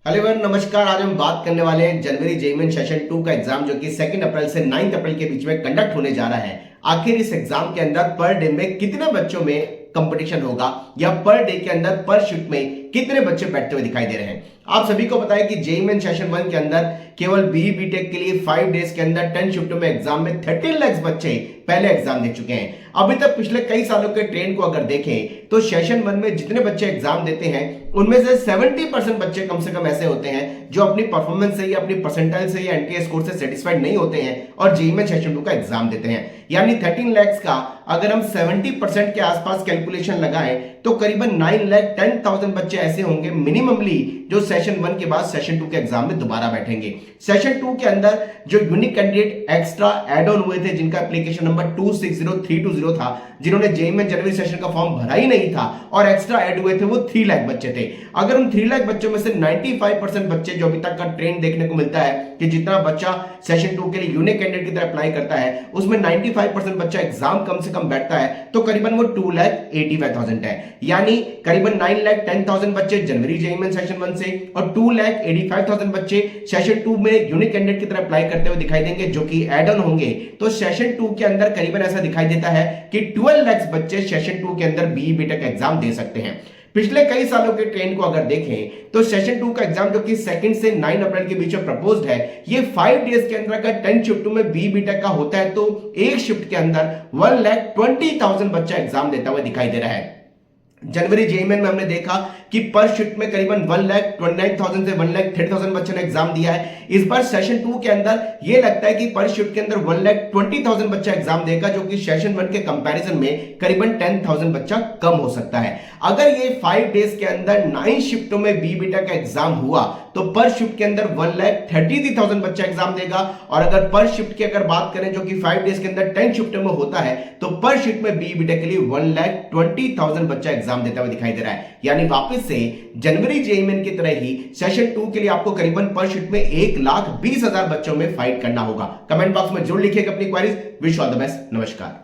Hello everyone, नमस्कार। आज हम बात करने वाले हैं जनवरी जेईई मेन सेशन 2 का एग्जाम जो कि 2 अप्रैल से 9 अप्रैल के बीच में कंडक्ट होने जा रहा है। आखिर इस एग्जाम के अंदर पर डे में कितने बच्चों में कंपटीशन होगा या पर डे के अंदर पर शिफ्ट में कितने बच्चे बैठते हुए दिखाई दे रहे हैं। आप सभी को पता है कि जेईई मेन सेशन 1 के अंदर केवल बीई बीटेक के लिए 5 डेज के अंदर 10 शिफ्टों में एग्जाम में 13 लाख बच्चे पहले एग्जाम दे चुके हैं। अभी तक पिछले कई सालों के ट्रेंड को अगर देखें तो सेशन 1 में जितने बच्चे एग्जाम देते हैं उनमें से 70% बच्चे कम से कम ऐसे होते हैं जो अपनी परफॉर्मेंस से या अपनी परसेंटाइल से या एनटीए स्कोर से सेटिस्फाइड नहीं होते हैं और जेईई मेन सेशन 2 का एग्जाम देते हैं। यानी 13 लाख का अगर हम 70% के आसपास कैलकुलेशन लगाएं तो करीबन 9,10,000 बच्चे ऐसे होंगे मिनिममली जो सेशन 1 के बाद सेशन 2 के एग्जाम में दोबारा बैठेंगे। सेशन 2 के अंदर जो unique candidate extra add on हुए थे जिनका एप्लीकेशन नंबर 260320 था, जिन्होंने जेईई में जनवरी सेशन का फॉर्म भरा ही नहीं था और एक्स्ट्रा ऐड हुए थे, वो 3 लाख बच्चे थे। अगर उन 3 लाख बच्चों में से 95% बच्चे जो अभी तक का ट्रेंड देखने को मिलता है कि जितना बच्चा सेशन 2 के लिए यूनिक कैंडिडेट की तरह अप्लाई करता है उसमें 95% बच्चा एग्जाम कम से कम बैठता है तो करीबन वो 2,85,000 है। यानी करीबन 9,10,000 बच्चे जनवरी जेईई मेन सेशन 1 से और 2,85,000 बच्चे सेशन 2 में यूनिक कैंडिडेट की तरह अप्लाई करते हुए दिखाई देंगे जो कि एड ऑन होंगे। तो सेशन 2 के अंदर करीबन ऐसा दिखाई देता है कि 12 लाख बच्चे सेशन 2 के अंदर बीई बीटेक एग्जाम दे सकते हैं। पिछले कई सालों के ट्रेंड को अगर देखें तो सेशन 2 का एग्जाम जो कि 2 से 9 अप्रैल के बीच में प्रपोज्ड है, ये 5 डेज के अंदर अगर 10 शिफ्टों में बीई बीटेक का होता है तो एक शिफ्ट के अंदर 1,20,000 बच्चा एग्जाम देता हुआ दिखाई दे रहा है। जनवरी जेईई में हमने देखा कि पर शिफ्ट में करीबन 1,29,000 से 1,30,000 बच्चों ने एग्जाम दिया है। इस बार सेशन 2 के अंदर यह लगता है कि पर शिफ्ट के अंदर 1,20,000 बच्चा एग्जाम देगा जो कि सेशन 1 के कंपैरिजन में करीबन 10,000 बच्चा कम हो सकता है। अगर ये 5 डेज के अंदर 9 शिफ्टों में बीई बीटेक का एग्जाम हुआ तो पर शिफ्ट के अंदर 1,33,000 बच्चा एग्जाम देगा और अगर पर शिफ्ट की अगर बात करें जो कि 5 डेज के अंदर 10 शिफ्टों में होता है तो पर शिफ्ट में बीई बीटेक के लिए 1,20,000 बच्चा एग्जाम देता हुआ दिखाई दे रहा है। यानी वापस से जनवरी जेईई मेन की तरह ही सेशन 2 के लिए आपको करीबन पर शिफ्ट में 1,20,000 बच्चों में फाइट करना होगा। कमेंट बॉक्स में जरूर लिखिएगा अपनी queries. Wish all the best. नमस्कार।